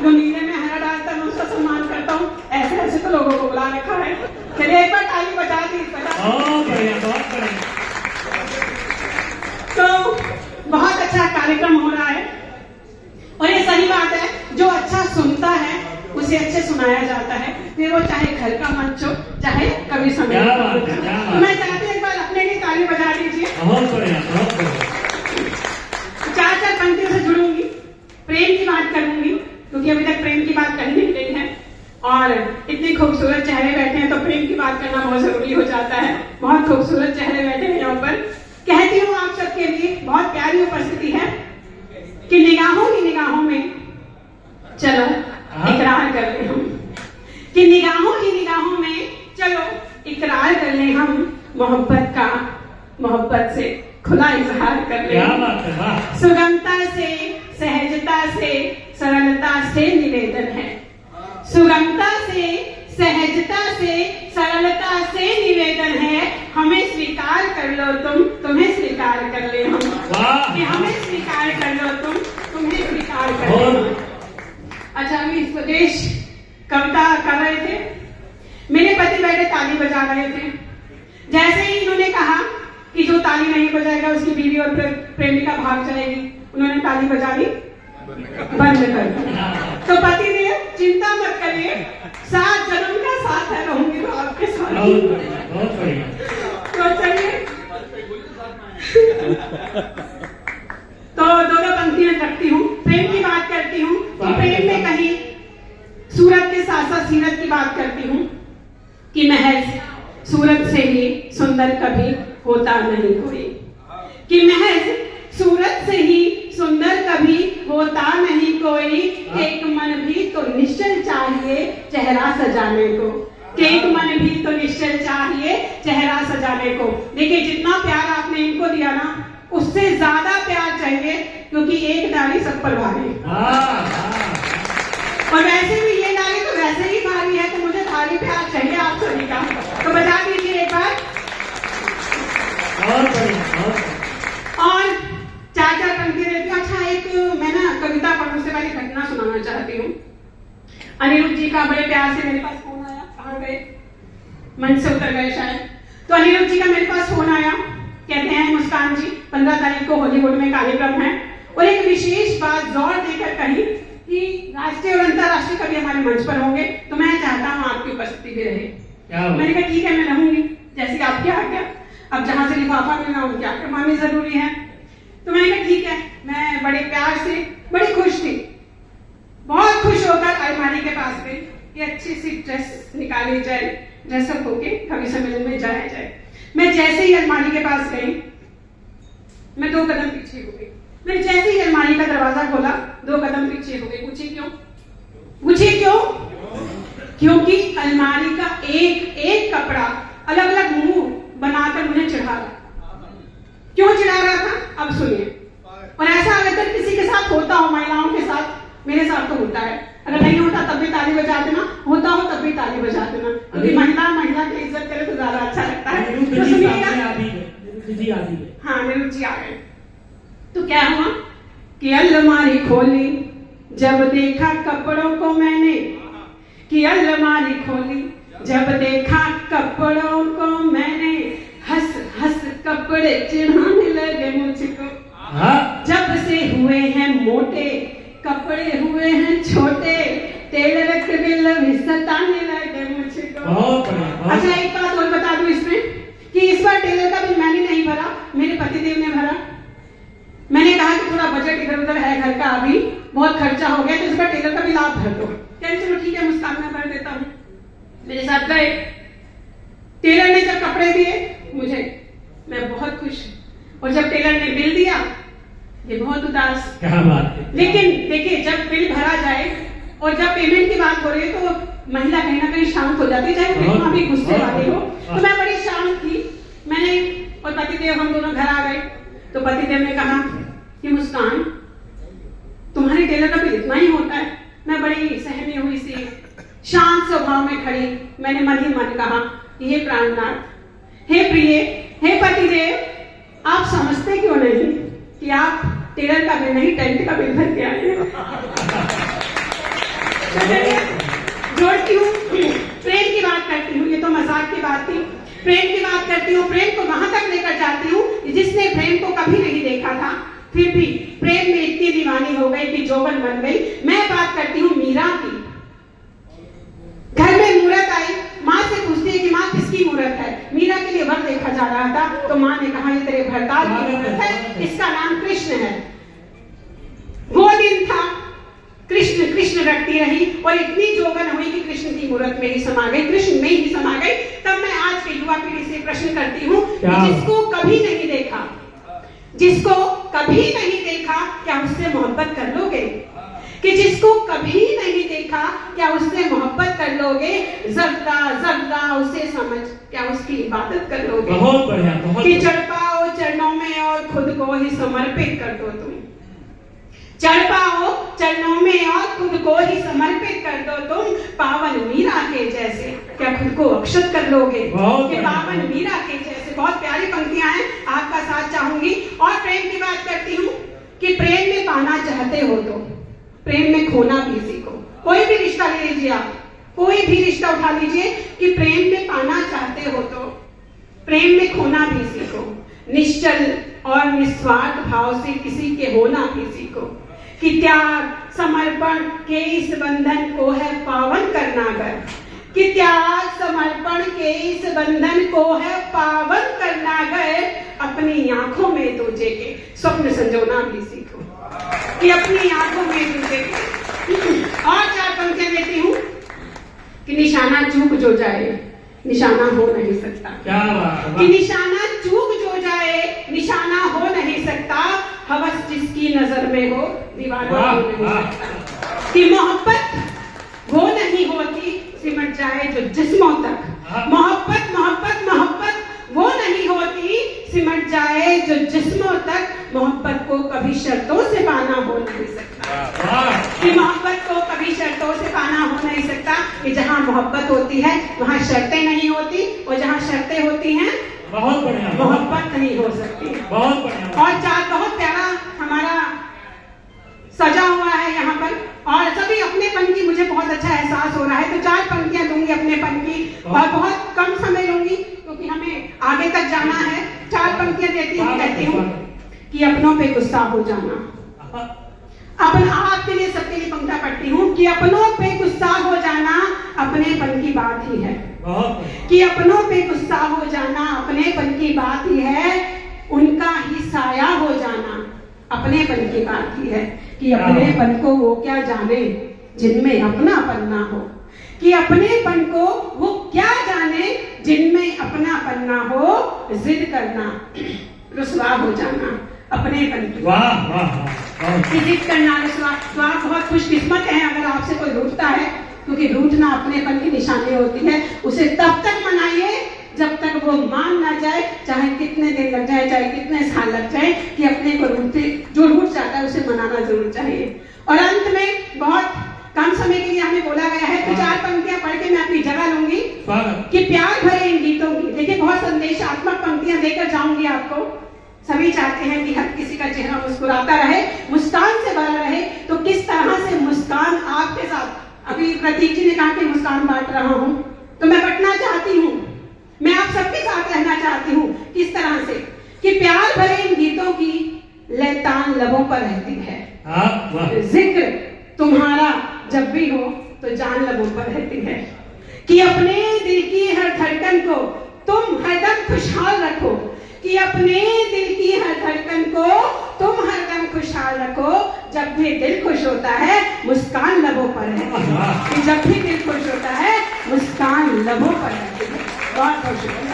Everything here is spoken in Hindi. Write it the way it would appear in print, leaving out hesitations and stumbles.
जो नीले में हरा डालता है मैं उसका सम्मान करता हूँ। ऐसे ऐसे तो लोगों को बुला रखा है। चलिए एक बार ताली बजा दी। बहुत बढ़िया, बहुत बढ़िया। तो बहुत अच्छा कार्यक्रम हो रहा है और ये सही बात है, जो अच्छा सुनता है उसे अच्छे सुनाया जाता है, फिर वो चाहे घर का मंच हो चाहे कभी समय। तो मैं चाहती हूँ एक बार अपने लिए ताली बजा दीजिए। बहुत बढ़िया, बहुत बढ़िया। चार चार पंक्तियों से जुड़ूंगी, प्रेम की बात करूंगी क्योंकि अभी तक प्रेम की बात करनी ही नहीं है और इतने खूबसूरत चेहरे बैठे हैं तो प्रेम की बात करना बहुत जरूरी हो जाता है। बहुत खूबसूरत चेहरे बैठे हैं यहाँ पर। कहती हूँ आप सबके लिए बहुत प्यारी उपस्थिति है कि निगाहों की निगाहों में चलो इकरार कर ले हम, कि निगाहों की निगाहों में चलो इकरार कर ले हम, मोहब्बत का मोहब्बत से खुला इजहार कर ले। क्या बात है, वाह। सुगमता से, सहजता से, सरलता से निवेदन है। सुगमता से, सहजता से, सरलता से निवेदन है, हमें स्वीकार कर लो तुम, तुम्हें स्वीकार कर ले हम। कि हमें स्वीकार कर लो तुम, तुम्हें स्वीकार कर ले हम। अच्छा, हम इस प्रदेश कविता कर रहे थे, मेरे पति बैठे ताली बजा रहे थे। जैसे ही इन्होंने कहा कि जो ताली नहीं बजाएगा उसकी बीवी और प्रेमिका भाग जाएगी, उन्होंने ताली बजानी बंद कर दी। तो पति ने चिंता मत करिए, 7 जन्म का साथ है, रहूंगी तो आपके साथ। बहुत बढ़िया। तो चलिए, तो दोनों पंक्तियां करती हूँ, प्रेम की बात करती हूँ। तो प्रेम में कहीं सूरत के साथ साथ सीरत की बात करती हूँ कि महज सूरत से ही सुंदर कभी होता नहीं कोई, कि महज सूरत से ही सुंदर कभी होता नहीं कोई। एक मन भी तो निश्चल चाहिए चेहरा सजाने को, कि एक मन भी तो निश्चल चाहिए चेहरा सजाने को। देखिए, जितना प्यार आपने इनको दिया ना, उससे ज्यादा प्यार चाहिए, क्योंकि एक डाली सब पर भारी। और वैसे भी ये डाली तो वैसे ही भारी है, तो मुझे भारी प्यार चाहिए आप सभी का। तो बजा दीजिए एक बार। और 4-4 पंक्ति रहती है। अच्छा, एक मैं ना कविता पढ़ने से पहले घटना सुनाना चाहती हूँ। अनिरुद्ध जी का बड़े प्यार से मेरे पास फोन आया, कहाँ गए, मंच से उतर गए शायद। तो अनिरुद्ध जी का मेरे पास फोन आया, कहते हैं मुस्कान जी 15 तारीख को हॉलीवुड में कार्यक्रम है और एक विशेष बात जोर देकर कही कि राष्ट्रीय और अंतर्राष्ट्रीय कवि हमारे मंच पर होंगे, तो मैं चाहता हूँ आपकी उपस्थिति भी रहे। मैंने कहा ठीक है, मैं रहूंगी, जैसे आपके आज्ञा। अब जहां से लिफाफा मिला उनकी आज्ञा माननी जरूरी है। तो मैंने कहा ठीक है, मैं बड़े प्यार से, बड़ी खुश थी, बहुत खुश होकर अलमारी के पास गई कि अच्छी सी ड्रेस निकाली जाए, ड्रेसअप होके कवि सम्मेलन में जाया जाए। मैं जैसे ही अलमारी के पास गई, मैं 2 कदम पीछे हो गई। मैंने जैसे ही अलमारी का दरवाजा खोला, 2 कदम पीछे हो गई। पूछिए क्यों? पूछिए क्यों? क्योंकि अलमारी का एक एक कपड़ा अलग अलग मुंह बनाकर मुझे चिढ़ा रहा। क्यों चिढ़ा रहा था, अब सुनिए। और ऐसा अगर किसी के साथ होता हो, महिलाओं के साथ, मेरे साथ तो होता है, अगर नहीं होता तब भी ताली बजा देना, होता हो तब भी ताली बजा देना, क्योंकि महिला की इज्जत करे तो ज्यादा अच्छा लगता है। तो सुनिएगा। हाँ, निरुद्ध जी आ गए। तो क्या हुआ कि अलमारी खोली, जब देखा कपड़ों को मैंने, कि अलमारी खोली, जब देखा कपड़ों को मैंने, हंस हंस कपड़े चिढ़ाने लगे मुझको। जब से हुए हैं मोटे, कपड़े हुए हैं छोटे, टेलर के बिल भी सताने लगे मुझको। अच्छा, एक बात और बता दूं इसमें कि इस बार टेलर का बिल मैंने नहीं भरा, मेरे पतिदेव ने भरा। मैंने कहा कि थोड़ा बजट इधर उधर है घर का, अभी बहुत खर्चा हो गया, तो इस बार टेलर का बिल आप भर दो। चलो ठीक है मुस्कान, मैं भर देता हूँ। मेरे साथ गए, टेलर ने जब कपड़े दिए मुझे, मैं बहुत खुश, और जब टेलर ने बिल दिया, ये बहुत उदास। क्या बात है। लेकिन देखिए, जब बिल भरा जाए और जब पेमेंट की बात हो रही है तो महिला कहीं ना कहीं शांत हो जाती है, चाहे वो भी गुस्से वाली हो। तो मैं बड़ी शांत थी। मैंने और पतिदेव हम दोनों घर आ गए। तो पतिदेव ने कहा कि मुस्कान, तुम्हारे टेलर का बिल इतना ही होता है। मैं बड़ी सहमी हुई सी, शांत स्वभाव में खड़ी, मैंने मन ही मन कहा कि हे प्राणनाथ, हे प्रिय, हे पतिदेव, आप समझते क्यों नहीं कि आप टेलर का बिल नहीं टेंट का बिल भर के आए हैं। जोड़ती हूँ, प्रेम की बात करती हूँ। ये तो मजाक की बात थी। प्रेम की बात करती हूँ, प्रेम को वहां तक लेकर जाती हूँ जिसने प्रेम को कभी नहीं देखा था, फिर भी प्रेम में इतनी दीवानी हो गई कि जोबन बन गई। मैं बात करती हूँ मीरा की। घर में मूरत आई, माँ से पूछती है कि माँ किसकी मूरत है। मीरा के लिए वर देखा जा रहा था, तो माँ ने कहा ये तेरे भरताल की मूरत है, इसका नाम कृष्ण है। वो दिन था, कृष्ण कृष्ण रटती रही और इतनी जोगन हुई कि कृष्ण की मूरत में ही समा गई, कृष्ण में ही समा गई। तब मैं आज के युवा पीढ़ी से प्रश्न करती हूँ, जिसको कभी नहीं देखा, जिसको कभी नहीं देखा, क्या उससे मोहब्बत कर लोगे? कि जिसको कभी नहीं देखा, क्या उससे मोहब्बत कर लोगे? जर्रा जर्रा उसे समझ, क्या उसकी इबादत कर लोगे? बहुत बढ़िया, बहुत कि चढ़ पाओ चरणों में और खुद को ही समर्पित कर दो तुम। चढ़ पाओ चरणों में और खुद को ही समर्पित कर दो तुम। पावन मीरा के जैसे, क्या खुद को अक्षत कर लोगे? कि पावन मीरा के जैसे। बहुत प्यारी पंक्तियां हैं, आपका साथ चाहूंगी। और प्रेम की बात करती हूँ कि प्रेम में पाना चाहते हो तो प्रेम में खोना भी सीखो। कोई भी रिश्ता ले लीजिए आप, कोई भी रिश्ता उठा लीजिए कि प्रेम में पाना चाहते हो तो प्रेम में खोना भी सीखो। निश्चल और निस्वार्थ भाव से किसी के होना भी सीखो। कि त्याग समर्पण के इस बंधन को है पावन करना गर। कि त्याग समर्पण के इस बंधन को है पावन करना गर। अपनी आंखों में दूजे के स्वप्न संजोना भी सीखो। कि अपनी आंखों में दूजे के। और 4 पंक्तियां देती हूँ कि निशाना चूक जो जाए निशाना हो नहीं सकता। क्या बात, कि निशाना चूक जो जाए निशाना हो नहीं सकता। हवस जिसकी नजर में हो दीवाना हो नहीं सकता। कि मोहब्बत वो नहीं होती सिमट जाए जो जिस्मों तक। मोहब्बत मोहब्बत मोहब्बत वो नहीं होती सिमट जाए जो जिस्मों तक। मोहब्बत को कभी शर्तों से पाना हो नहीं सकता। कि मोहब्बत को कभी शर्तों से पाना हो नहीं सकता। कि जहाँ मोहब्बत होती है वहाँ शर्तें नहीं होती, और जहाँ शर्तें होती हैं बहुत बढ़िया, मोहब्बत नहीं हो सकती। बहुत बढ़िया। और 4 बहुत प्यारा हमारा सजा हुआ है यहाँ पर, और सभी अपनेपन की मुझे बहुत अच्छा एहसास हो रहा है। तो 4 पंक्तियां दूंगी अपनेपन की, और बहुत कम समय लूंगी क्योंकि हमें आगे तक जाना है। 4 पंक्तियां देती हूँ, कहती हूँ कि अपनों पे गुस्सा हो जाना। अपन आपके लिए सबके लिए पंक्तियां पढ़ती हूँ कि अपनों पे गुस्सा हो जाना अपनेपन की बात ही है। कि अपनों पे गुस्सा हो जाना अपनेपन की बात ही है। उनका ही साया हो जाना अपनेपन की बात ही है। कि अपनेपन को वो क्या जाने जिनमें अपनापन ना हो। कि अपनेपन को वो क्या जाने जिनमें अपनापन ना हो। जिद करना रुसवा हो जाना अपनेपन की। वाह वाह, जिद करना रुसवा। तो आप बहुत खुशकिस्मत हैं अगर आपसे कोई रूठता है, क्योंकि रूठना अपनेपन की निशानी होती है। उसे तब तक मनाइए जब तक वो मान ना जाए, चाहे कितने दिन लग जाए, चाहे कितने साल लग जाए, कि अपने को जो रूठ जाता है उसे मनाना जरूर चाहिए। और अंत में बहुत कम समय के लिए हमें बोला गया है, तो 4 पंक्तियां पढ़ के मैं अपनी जगह लूंगी कि प्यार भरे इन गीतों की। देखिए बहुत संदेशात्मक पंक्तियां देकर जाऊंगी आपको। सभी चाहते हैं कि हर किसी का चेहरा मुस्कुराता रहे, मुस्कान से भरा रहे। तो किस तरह से मुस्कान आपके साथ, अभी प्रतीक जी ने कहा कि मुस्कान बांट रहा हूं, तो मैं बंटना चाहती हूँ। मैं आप सबके साथ रहना चाहती हूँ। किस तरह से कि प्यार भरे इन गीतों की लहतान लबों पर रहती है। जिक्र तुम्हारा जब भी हो तो जान लबों पर रहती है। कि अपने दिल की हर धड़कन को तुम हरदम खुशहाल रखो। कि अपने दिल की हर धड़कन को तुम हरदम खुशहाल रखो। जब भी दिल खुश होता है मुस्कान लबों पर है। कि जब भी दिल खुश होता है मुस्कान लबों पर रहती है। बहुत खुश।